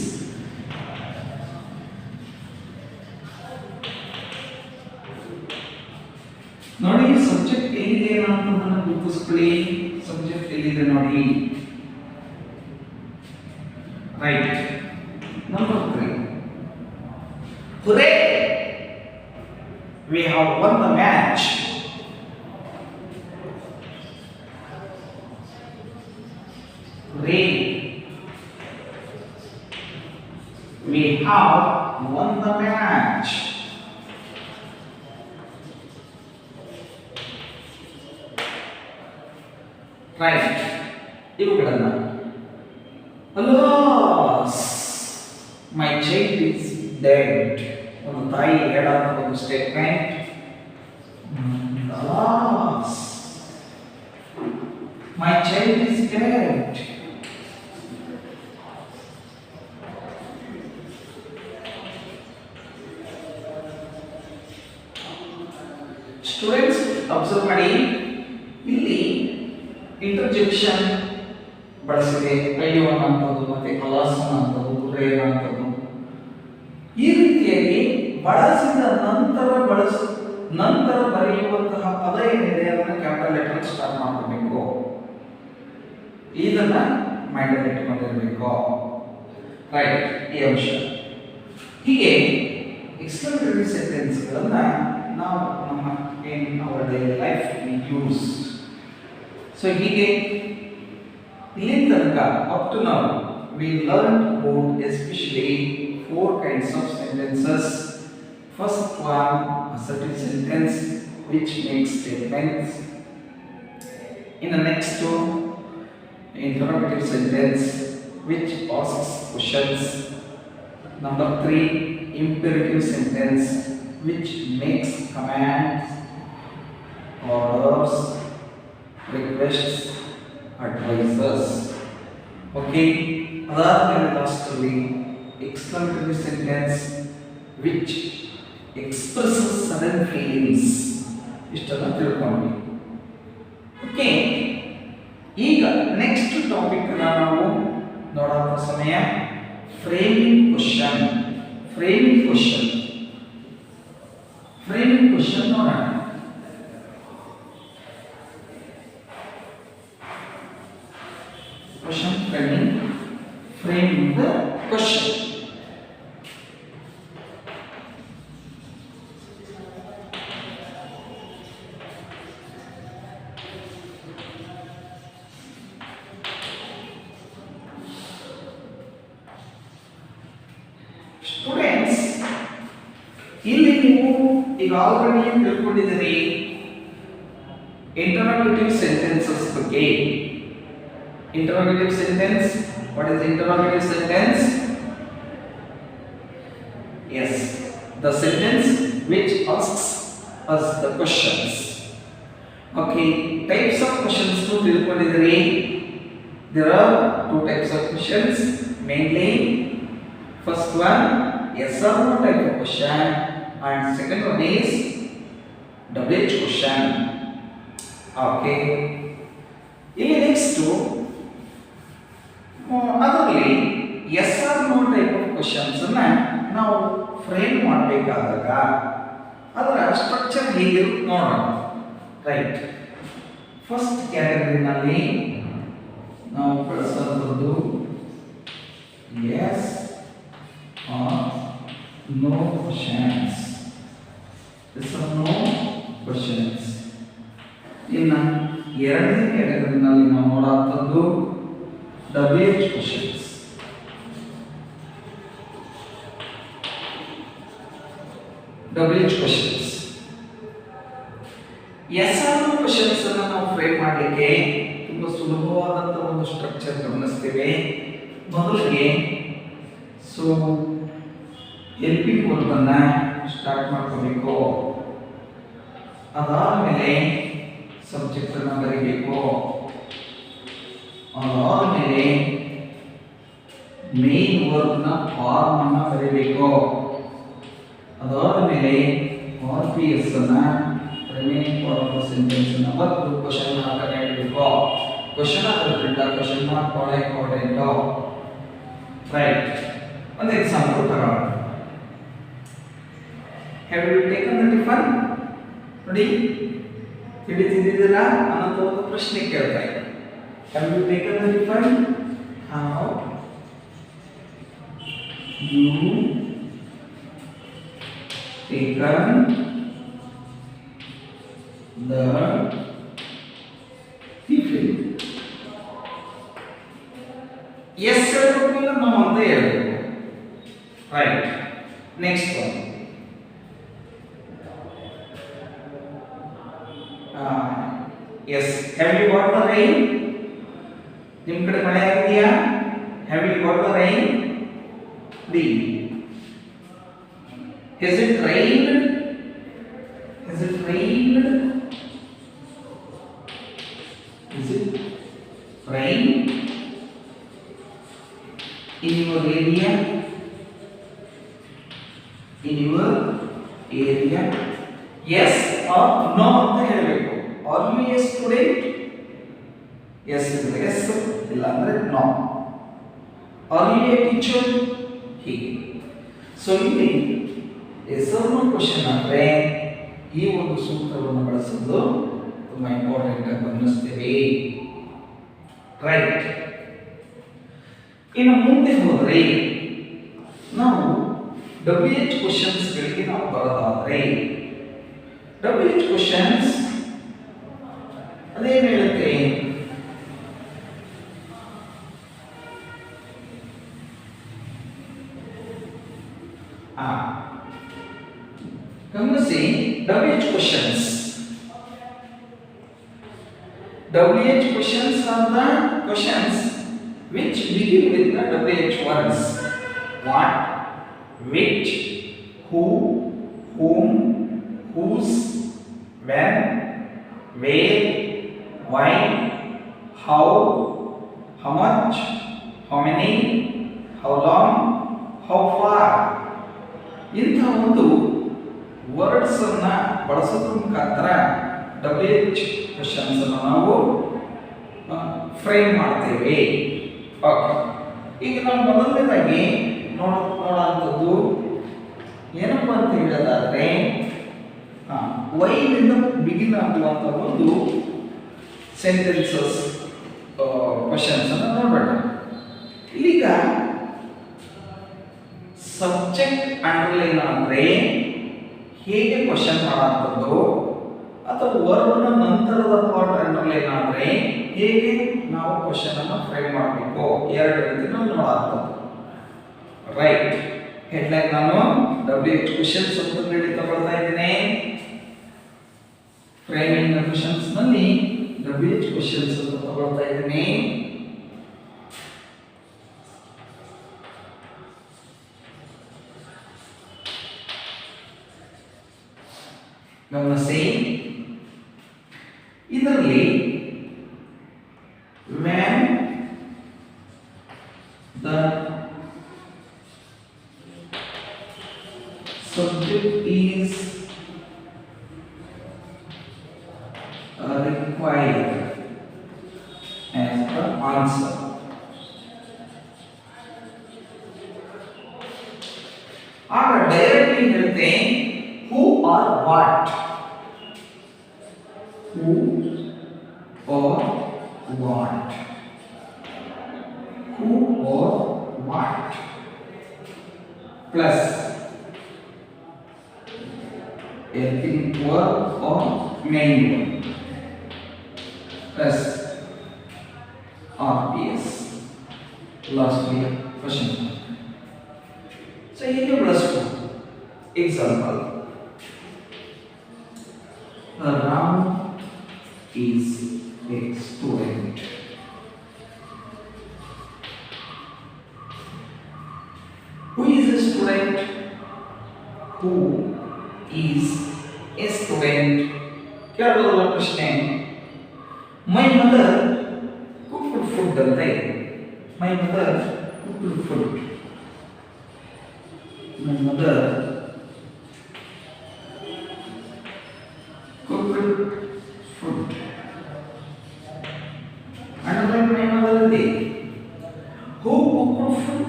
ನೋಡಿ ಸಬ್ಜೆಕ್ಟ್ ಎಲ್ಲಿದೆ ಅನ್ನೋದನ್ನ ಗುರುತಿಸ್ಕೊಳ್ಳಿ. ಸಬ್ಜೆಕ್ಟ್ ಎಲ್ಲಿದೆ ನೋಡಿ. Right. Number 3. Hooray! We have won the match. Hooray! We have won the match. Right. ಇವುಗಳನ್ನ alas my child is dead. ಒಂದು ತಾಯಿ ಹೇಳೋಂಥ ಒಂದು statement. Alas my child is dead. Students observe ಮಾಡಿ, ಇಲ್ಲಿ ಇಂಟರ್ಜೆಕ್ಷನ್ ಬಳಸಿದೆ. ಅಯ್ಯೋ ಅನ್ನೋದು ಮತ್ತೆ ಅಲಾಸ್ ಅನ್ನೋದು, ಹುರೇ ಅನ್ನೋದು. ಈ ರೀತಿಯಾಗಿ ಬಳಸಿದ ನಂತರ ಬರೆಯುವಂತಹ ಪದ ಏನಿದೆ ಅದನ್ನ ಕ್ಯಾಪಿಟಲ್ ಲೆಟರ್ ಸ್ಟಾರ್ಟ್ ಮಾಡಬೇಕು. ಇದನ್ನ ಮೈಂಡಲ್ಲಿ ಇಟ್ಕೊಂಡಿರಬೇಕು. ರೈಟ್. ಈ ಅಂಶ ಹೀಗೆ ಎಕ್ಸ್ಕ್ಲಮೇಟರಿ ಸೆಂಟೆನ್ಸ್ಗಳನ್ನ ನಾವು ನಮ್ಮ our daily life use. So ಹೀಗೆ ಇಲ್ಲಿ ತನಕ up to now we learned about especially 4 kinds of sentences. First one, assertive sentence which makes statements. In the next one, interrogative sentence which asks questions. Number 3, imperative sentence which makes commands, orders, requests, advices. Okay, ಅದಾದ್ಮೇಲೆ ಲಾಸ್ಟಲ್ಲಿ exclamatory sentence which expresses sudden feelings. ಇಷ್ಟೆಲ್ಲ ತಿಳ್ಕೊಂಡ್ವಿ. ಓಕೆ, ಈಗ ನೆಕ್ಸ್ಟ್ ಟಾಪಿಕ್ ನಾವು ನೋಡೋಂಥ ಸಮಯ ಫ್ರೇಮಿಂಗ್ ಕ್ವಶನ್. ಫ್ರೇಮಿಂಗ್ ಕ್ವಶನ್ ನೋಡೋಣ. Question framing the question. Students, ಇಲ್ಲಿ ನೀವು ಈಗ ಆಲ್ರೆಡಿ ತಿಳ್ಕೊಂಡಿದ್ದೀರಿ ಇಂಟರೋಗೇಟಿವ್ ಸೆಂಟೆನ್ಸಸ್ ಬಗ್ಗೆ. Interrogative sentence. What is interrogative sentence? the sentence which asks us the questions. Okay, types of questions to tilkonidire. There are two types of questions mainly. First one, yes or no type of question, and second one is WH question. Okay, ಇಲ್ಲಿ next ಅದರಲ್ಲಿ yes or no type of questions ಅನ್ನ ನಾವು ಫ್ರೇಮ್ ಮಾಡಬೇಕಾದಾಗ ಅದರ ಸ್ಟ್ರಕ್ಚರ್ ಹೇಗಿರುತ್ತೆ ನೋಡೋಣ. ರೈಟ್, ಫಸ್ಟ್ ಕ್ಯಾಟಗರಿನಲ್ಲಿ ನಾವು ಬಳಸುವಂಥದ್ದು yes or no questions. Yes or no questions. ಇನ್ನು ಎರಡನೇ ಕ್ಯಾಟಗರಿನಲ್ಲಿ ನಾವು ನೋಡುವಂಥದ್ದು WH questions. WH questions. Yes or questions ಅನ್ನು ನಾವು ಫ್ರೇಮ್ ಮಾಡಲಿಕ್ಕೆ ತುಂಬಾ ಸುಲಭವಾದಂತ ಒಂದು ಸ್ಟ್ರಕ್ಚರ್ ಗಮನಿಸ್ತೇವೆ. ಮೊದಲಿಗೆ ಹೆಲ್ಪಿಂಗ್ ವರ್ಬ್ ಅನ್ನ ಸ್ಟಾರ್ಟ್ ಮಾಡ್ಕೋಬೇಕು. ಅದಾದ್ಮೇಲೆ ಸಬ್ಜೆಕ್ಟ್ ಅನ್ನ ಬರೀಬೇಕು. ಅದಾದ್ಮೇಲೆ ಮೇನ್ ವರ್ಬ್ ನ ಫಾರ್ಮ್ ಅನ್ನ ಬರೀಬೇಕು. ಅದಾದ್ಮೇಲೆ RPS ಅನ್ನ ರಿಮೈನಿಂಗ್ ಪಾರ್ಟ್ ಆಫ್ ಸೆಂಟೆನ್ಸ್ ಅನ್ನ ಬರೆದು ಕ್ವೆಶ್ಚನ್ ಮಾರ್ಕ್ ಅನ್ನು ಇಡಬೇಕು. ಕ್ವೆಶ್ಚನ್ ಆಗೋದ್ರಿಂದ ಕ್ವೆಶ್ಚನ್ ಮಾರ್ಕ್ ಬಹಳ ಇಂಪಾರ್ಟೆಂಟ್. ರೈಟ್, ಒಂದು ಎಕ್ಸಾಂಪಲ್ ತಗೋಣ. Have you taken the tiffin? ನೋಡಿ, ತಿಳಿದಿದ್ದೀರಾ ಅನ್ನೋ ಒಂದು ಪ್ರಶ್ನೆ ಕೇಳ್ತಾ ಇದೆ. Have you taken the tiffin? How you taken the tiffin? Yes sir, no on there. Right. Next one. Yes. Have you got the rain? ನಿಮ್ಮ ಕಡೆ ಮಳೆ ಆಗಿದೆಯಾ? Have you got the rain? D. Has it rained? Has it rained? Is it rain in your area? In your area? Yes or no ಅಂತ ಹೇಳಬೇಕು. Are you a student? Yes is yes, ಇಲ್ಲ ಅಂದ್ರೆ no. Are you a teacher? ಹೀಗೆ. ಸೊ ಇಲ್ಲಿ ಎಸ್ ಆರ್ ನೋ ಕ್ವೆಶ್ಚನ್ ಅಂದ್ರೆ ಈ ಒಂದು ಸೂತ್ರವನ್ನು ಬಳಸೋದು ತುಂಬಾ ಇಂಪಾರ್ಟೆಂಟ್ ಅಂತ ಗಮನಿಸ್ತೇವೆ. ರೈಟ್, ಇನ್ನು ಮುಂದೆ ಹೋದರೆ ನಾವು WH ಕ್ವೆಶ್ಚನ್ಸ್ ಗಳಿಗೆ ನಾವು ಬರೋದಾದ್ರೆ WH ಕ್ವೆಶ್ಚನ್ಸ್ ಅದೇನು ಹೇಳುತ್ತೆ? ಗಮನಿಸಿ, WH questions. WH questions are the questions which begin with the WH words. What, which, who, whom, whose, when, where, why, how, how much, how many, how long, how far. ಇಂಥ ಒಂದು ವರ್ಡ್ಸ್ ಅನ್ನ ಬಳಸೋದ್ರ ಮುಖಾಂತರ WH ಕ್ವೆಶ್ಚನ್ಸ್ ಅನ್ನು ನಾವು ಫ್ರೇಮ್ ಮಾಡ್ತೇವೆ. ಓಕೆ, ಈಗ ನಾವು ಮೊದಲನೇದಾಗಿ ನೋಡುವಂಥದ್ದು ಏನಪ್ಪ ಅಂತ ಹೇಳೋದಾದ್ರೆ ವೈನಿಂದ ಬಿಗಿನ್ ಆಗುವಂಥ ಒಂದು ಸೆಂಟೆನ್ಸಸ್ ಕ್ವೆಶ್ಚನ್ಸ್ ಅನ್ನು ನೋಡೋಣ. ಇಲ್ಲಿಗ ಸಬ್ಜೆಕ್ಟ್ ಅಂಡರ್ಲೈನ್ ಅಂದ್ರೆ ಹೇಗೆ ಕ್ವಶನ್ ಮಾಡುವಂಥದ್ದು, ಅಥವಾ ವರ್ಬ್ನ ನಂತರದ ಪಾರ್ಟ್ ಅಂಡರ್ಲೈನ್ ಆದ್ರೆ ಹೇಗೆ ನಾವು ಕ್ವಶನ್ ಅನ್ನು ಫ್ರೇಮ್ ಮಾಡಬೇಕು, ಎರಡು ರೀತಿ ನಾವು ನೋಡುವಂಥದ್ದು. ರೈಟ್, ಹೆಡ್ಲೈನ್ ನಾನು WH ಕ್ವೆಶ್ಚನ್ಸ್ ಅಂತ ಹೇಳಿ ತಗೊಳ್ತಾ ಇದ್ದೇನೆ. ಫ್ರೇಮಿಂಗ್ ಕ್ವೆಶ್ಚನ್ಸ್ ನಲ್ಲಿ WH ಕ್ವೆಶ್ಚನ್ಸ್ ಅಂತ ತಗೊಳ್ತಾ ಇದ್ದೇನೆ. the subject is required as the answer. आगे डायरेक्टली कहते हैं who or what, who or what, who or what plus helping verb or main verb plus RPS lastly question. So here you plus one example. Ram is a student. Who is a student? Who is a student? क्या बोला प्रश्न है? My mother cooked food डलता है. My mother cooked food. My mother cooked food. Underline my mother day. Who cooked food?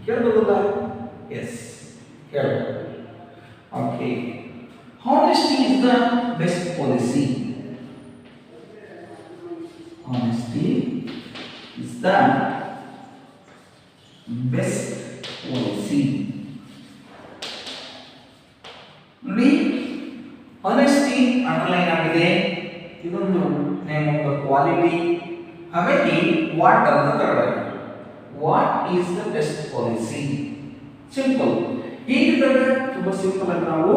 क्या बोला? Yes. क्या? Okay. Honesty is the best policy. Honesty is the best policy. ನೋಡಿ honesty ಅಂಡರ್ಲೈನ್ ಆಗಿದೆ. ಇದೊಂದು ನೇಮ್ ಆಫ್ ದ ಕ್ವಾಲಿಟಿ. ಹಾಗಾಗಿ ವಾಟ್ ಅಂತ ತಗೊಳ್ಳಿ. What is the best policy? Simple. ಹೀಗಿದ್ದಾಗ ತುಂಬಾ ಸಿಂಪಲ್ ಆಗಿ ನಾವು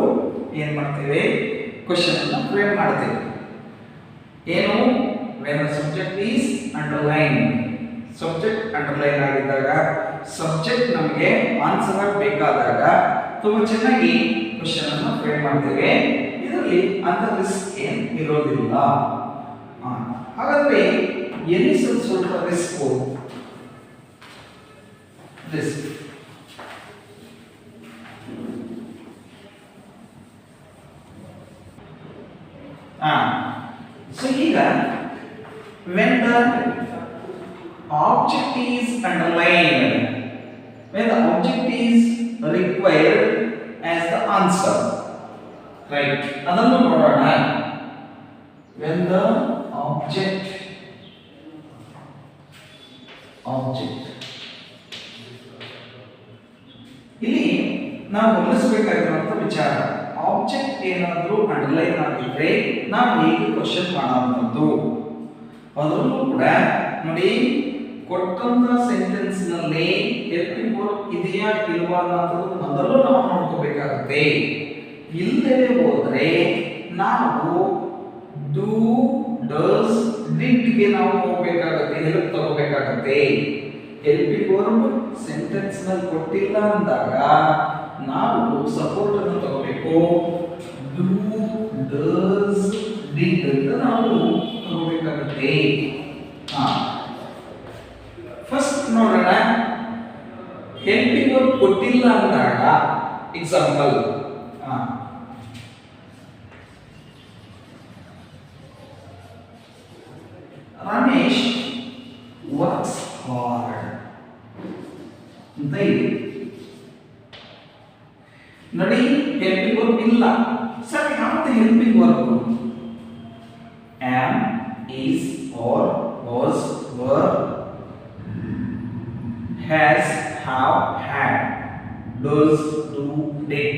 ಏನು ಮಾಡ್ತೇವೆ, ಕ್ವೆಶ್ಚನ್ ಅನ್ನು ಫ್ರೇಮ್ ಮಾಡ್ತೇವೆ. ಏನು? when the subject is underlined, subject underline ಆಗಿದ್ದಾಗ ಸಬ್ಜೆಕ್ಟ್ ನಮಗೆ ಆನ್ಸರ್ ಆಗಬೇಕಾದಾಗ ತುಂಬಾ ಚೆನ್ನಾಗಿ ಕ್ವೆಶ್ಚನ್ ಅನ್ನು ಫ್ರೇಮ್ ಮಾಡ್ತೇವೆ. ಇದರಲ್ಲಿ ಅಂತ ರಿಸ್ಕ್ ಏನು ಇರೋದಿಲ್ಲ. ಹಾಗಾದ್ರೆ ಎಲ್ಲಿ ಸ್ವಲ್ಪ risk so here when the object is underlined, when the object is required as the answer, right? ಅದನ್ನು ನೋಡೋಣ. when the object ಇಲ್ಲಿ ನಾವು ಗಮನಿಸಬೇಕಾಗಿರುವಂತ ವಿಚಾರ, ಆಬ್ಜೆಕ್ಟ್ ಏನಾದರೂ ಅಂಡರ್ಲೈನ್ ಆಗಿದ್ರೆ ನಾವು ಹೇಗೆ ಕ್ವಶನ್ ಮಾಡುವಂಥದ್ದು. ಅದರಲ್ಲೂ ಕೂಡ ನೋಡಿ, ಕೊಟ್ಟಂತ ಸೆಂಟೆನ್ಸ್ ನಲ್ಲಿ ಹೆಲ್ಪಿಂಗ್ ವರ್ಬ್ ಇದೆಯಾ ಇಲ್ವಾ ಅನ್ನೋದು ಮೊದಲು ನಾವು ನೋಡ್ಕೋಬೇಕಾಗುತ್ತೆ. ಇಲ್ಲದೆ ಹೋದ್ರೆ ನಾವು ಡೂ, ಡಸ್, ಡಿಡ್ ಗೆ ನಾವು ಹೋಗಬೇಕಾಗುತ್ತೆ, ಹೆಲ್ಪ್ ತಗೋಬೇಕಾಗುತ್ತೆ. ಹೆಲ್ಪಿಂಗ್ ವರ್ಬ್ ಸೆಂಟೆನ್ಸ್ ನಲ್ಲಿ ಕೊಟ್ಟಿಲ್ಲ ಅಂದಾಗ ನಾವು ಸಪೋರ್ಟ್ ಅನ್ನು ತಗೋಬೇಕು. ಡೂ, ಡಸ್, ಡಿಡ್ ಅಂತ ನಾವು ತಗೋಬೇಕಾಗುತ್ತೆ. ಫಸ್ಟ್ ನೋಡೋಣ, ಹೆಲ್ಪಿಂಗ್ ವರ್ಬ್ ಕೊಟ್ಟಿಲ್ಲ ಅಂದಾಗ ಎಕ್ಸಾಂಪಲ್ ರಮೇಶ್ ವರ್ಕ್ಸ್ ಹಾರ್ಡ್ ಅಂತ ಇದೆ. ನೋಡಿ, ಹೆಲ್ಪಿಂಗ್ ವರ್ಬ್ ಇಲ್ಲ. ಸರ್ ಯಾವ್ದು helping verb? am, is, or, was, were, has, have, had, does, do, did,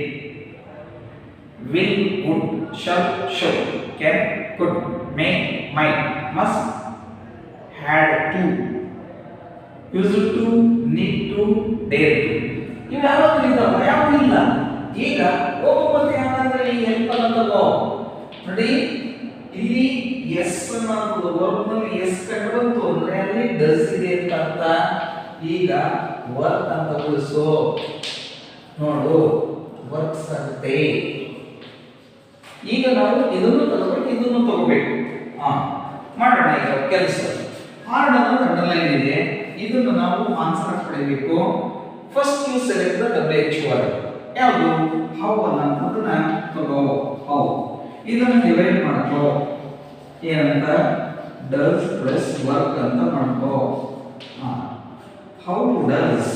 will, would, shall, should, can, could, may, might, must, had to, used to, need to, dare to. ಇವು ಯಾವ್ದು ಇದಾವ? ಯಾವ್ದು ಇಲ್ಲ. ಈಗ ಒಬ್ಬೊಬ್ಬರು ಯಾವ್ದಾದ್ರೆ ಈ ಹೆಲ್ಪ್ ಅನ್ನ ತಗೋ. ನೋಡಿ, ಇಲ್ಲಿ ಎಸ್ ಅನ್ನೋದು ವರ್ಬ್ ನಲ್ಲಿ ಎಸ್ ಕಂಡು ಬಂತು ಅಂದ್ರೆ ಅಲ್ಲಿ ಡಸ್ ಇದೆ ಅಂತ ಅರ್ಥ. ಈಗ ವರ್ಕ್ ಅಂತ ಉಳಿಸು. ನೋಡು, ವರ್ಕ್ಸ್ ಆಗುತ್ತೆ. ಈಗ ನಾವು ಇದನ್ನು ತಗೋಬೇಕು, ಇದನ್ನು ತಗೋಬೇಕು. ಮಾಡೋಣ. ಈಗ ಕೆಲಸ ಹಾರ್ಡ್ ಅನ್ನೋದು ಅಂಡರ್ಲೈನ್ ಇದೆ. ಇದನ್ನು ನಾವು ಆನ್ಸರ್ ಪಡೆಯಬೇಕು. First you select the WH word. ಯಾವುದು ಹೌ ಅನ್ನೋದನ್ನ ತಗೋ. ಹೌ ಇದನ್ನು ಡಿವೈಡ್ ಮಾಡ್ಕೋ. ಏನಂತ ಡಸ್ ಪ್ಲಸ್ ವರ್ಕ್ ಅಂತ ಮಾಡ್ಕೋ. ಹೌ ಡಸ್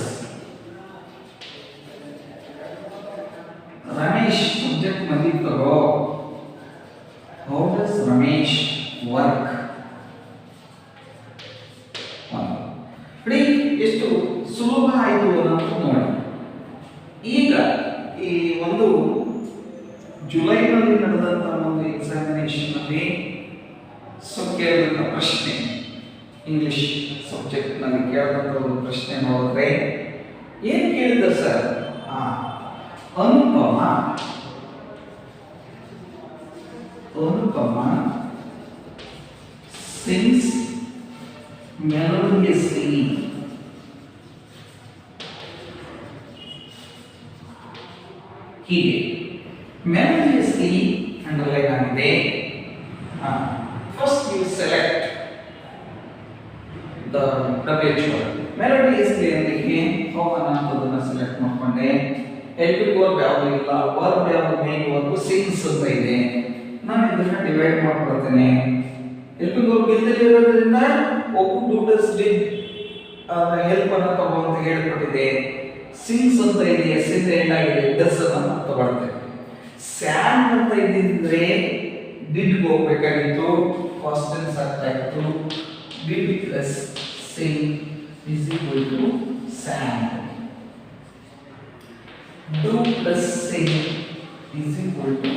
ರಮೇಶ್ ಸಬ್ಜೆಕ್ಟ್ ನಲ್ಲಿ ತಗೋ. How does Ramesh work. ನೋಡಿ ಎಷ್ಟು ಸುಲಭ ಆಯಿತು ಅನ್ನೋದು ನೋಡಿ. ಈಗ ಈ ಒಂದು ಜುಲೈನಲ್ಲಿ ನಡೆದಂತಹ ಒಂದು ಎಕ್ಸಾಮಿನೇಷನ್ ನಲ್ಲಿ ಕೇಳಿದಂಥ ಪ್ರಶ್ನೆ, ಇಂಗ್ಲಿಷ್ ಸಬ್ಜೆಕ್ಟ್ ನಲ್ಲಿ ಕೇಳಿದಂಥ ಒಂದು ಪ್ರಶ್ನೆ ನೋಡಿದ್ರೆ ಏನು ಕೇಳಿದ ಸರ್? Anupama sings melodiously. ಹೀಗೆ melodiously ಅಂಡರ್ಲೈನ್ ಆಗಿದೆ. First you select the WH word. melodiously ಅಂದ್ರೆ ಹೌ ಅನ್ನೋದನ್ನ ಸೆಲೆಕ್ಟ್ ಮಾಡ್ಕೊಂಡೆ. ಹೆಲ್ಪಿಂಗ್ ವರ್ಬ್ ಯಾವುದು ಇಲ್ಲ, ವರ್ಬ್ ಯಾವುದು ಮೇನ್ ವರ್ಬ್ ಸಿಂಗ್ಸ್ ಅಂತ ಇದೆ. ನಾನು ಇದನ್ನ ಡಿವೈಡ್ ಮಾಡ್ಕೊಳ್ತೇನೆ. ಹೆಲ್ಪಿಂಗ್ ವರ್ಬ್ ಇಲ್ಲದೆ ಇರೋದ್ರಿಂದ ಒಬ್ಬ ಡೂಡಸ್ ಡಿಡ್ ಹೆಲ್ಪ್ ಅನ್ನು ತಗೋ ಅಂತ ಹೇಳ್ಕೊಟ್ಟಿದೆ. ಸಿಂಗ್ಸ್ ಅಂತ ಇದೆ, ಎಸ್ ಇಂದ ಎಂಡ್ ಆಗಿದೆ, ಡಸ್ ಅನ್ನು ತಗೊಳ್ತೇನೆ. ಸ್ಯಾಂಗ್ ಅಂತ ಇದ್ದಿದ್ರೆ ಡಿಡ್ ಹೋಗ್ಬೇಕಾಗಿತ್ತು, ಫಾಸ್ಟ್ ಟೆನ್ಸ್ ಆಗ್ತಾ ಇತ್ತು. Did plus sing is equal to sang. Do plus sing is equal to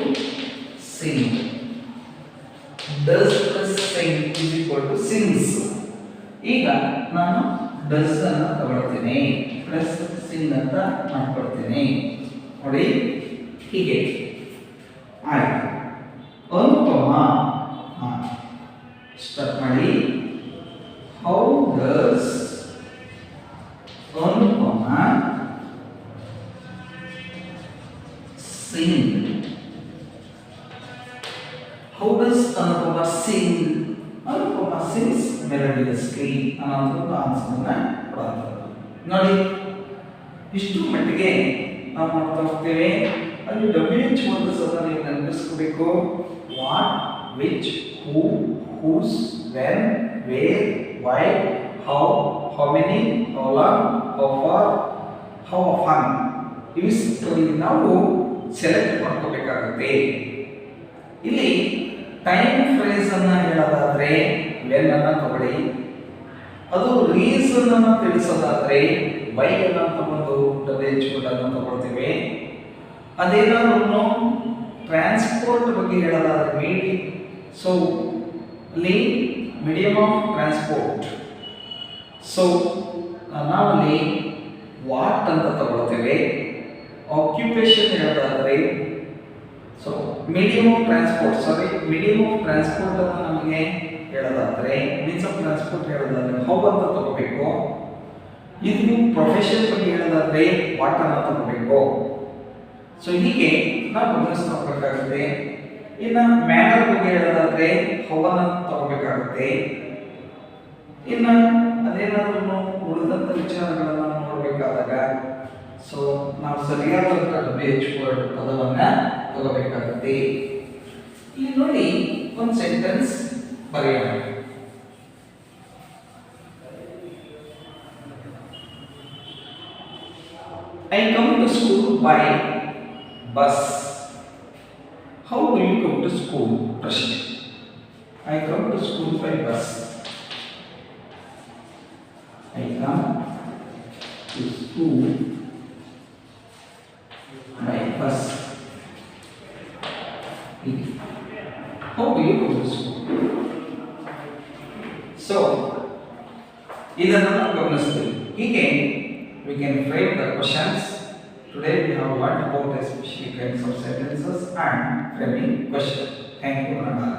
sing. Does plus sing is equal to sings. ಈಗ ನಾನು does ಅನ್ನು ತಗೊಳ್ತೇನೆ, ಪ್ಲಸ್ sing ಅಂತ ಮಾಡ್ಕೊಳ್ತೇನೆ. ನೋಡಿ ಹೀಗೆ ಆಯ್ತು. ಅನುಪಮ ಸ್ಟಾರ್ಟ್ ಮಾಡಿ. How does Anupama sing? How does Anupama sing? Anupama sings melodiously. ಅನ್ನೋದು ಆನ್ಸರ್ನ ಕೊಡೋದು. ನೋಡಿ ಇಷ್ಟು ಮಟ್ಟಿಗೆ ನಾವು ಮಾಡ್ತಾ ಹೋಗ್ತೇವೆ. ಅಲ್ಲಿ WH ವರ್ಡ್ಸ್ ಅನ್ನು ನೀವು ನೆನಪಿಸ್ಕೋಬೇಕು. What, which, who, whose, when, where, why, how, how many, how long, how far, how often. ಇವಿಷ್ಟಲ್ಲಿ ನಾವು ಸೆಲೆಕ್ಟ್ ಮಾಡ್ಕೋಬೇಕಾಗುತ್ತೆ. ಇಲ್ಲಿ ಟೈಮ್ ಫ್ರೇಸ್ ಅನ್ನ ಹೇಳೋದಾದ್ರೆ ವೆನ್ ಅನ್ನ ತಗೊಳ್ಳಿ. ಅದು ರೀಸನ್ ಅನ್ನ ತಿಳಿಸೋದಾದ್ರೆ ವೈ ಅನ್ನ ತಗೊಂಡು WH ವರ್ಡ್ ಅನ್ನು ತಗೊಳ್ತೇವೆ. ಅದೇನಾದ್ರೂ ಟ್ರಾನ್ಸ್ಪೋರ್ಟ್ ಬಗ್ಗೆ ಹೇಳೋದಾದ್ರೆ ಸೊ ಅಲ್ಲಿ ಮೀಡಿಯಂ ಆಫ್ ಟ್ರಾನ್ಸ್ಪೋರ್ಟ್. ಸೊ ನಾವಲ್ಲಿ ವಾಟ್ ಅಂತ ತಗೊಳ್ತೇವೆ. ಆಕ್ಯುಪೇಷನ್ ಹೇಳೋದಾದ್ರೆ ಸೊ ಮೀಡಿಯಂ ಆಫ್ ಟ್ರಾನ್ಸ್ಪೋರ್ಟ್ ಅನ್ನು ನಮಗೆ ಹೇಳೋದಾದ್ರೆ ಮೀನ್ಸ್ ಆಫ್ ಟ್ರಾನ್ಸ್ಪೋರ್ಟ್ ಹೇಳೋದಾದ್ರೆ ಹೌ ಅಂತ ತಗೋಬೇಕು. ಇದು ಪ್ರೊಫೆಷನ್ ಬಗ್ಗೆ ಹೇಳೋದಾದ್ರೆ ವಾಟ್ ಅನ್ನ ತಗೋಬೇಕು. ಸೊ ಹೀಗೆ ನಾವು ಗಮನಿಸ್ತಾ ಹೋಗಬೇಕಾಗುತ್ತೆ. ಇನ್ನು ಮ್ಯಾನರ್ ಬಗ್ಗೆ ಹೇಳೋದಾದ್ರೆ ಹೌ ಅನ್ನ ತಗೋಬೇಕಾಗುತ್ತೆ. ಇನ್ನು ಅದೇನಾದ್ರೂ ಉಳಿದಂಥ ವಿಚಾರಗಳನ್ನ ನೋಡಬೇಕಾದಾಗ ಸೊ ನಾವು ಸರಿಯಾದಂಥ WH ವರ್ಡ್ ಪದವನ್ನ ತಗೋಬೇಕಾಗುತ್ತೆ. ಇಲ್ಲಿ ನೋಡಿ ಒಂದು ಸೆಂಟೆನ್ಸ್ ಬರೆಯೋಣ. I come to school by bus. How do you come to school? ಪ್ರಶ್ನೆ. I come to school by bus. I come to school by bus. How do you go to school? So, ಇದನ್ನು ನಾವು ಗಮನಿಸ್ತೀವಿ. ಹೀಗೆ we can frame the questions. Today we have learned about especially kinds of sentences and framing questions. Thank you, Nanda.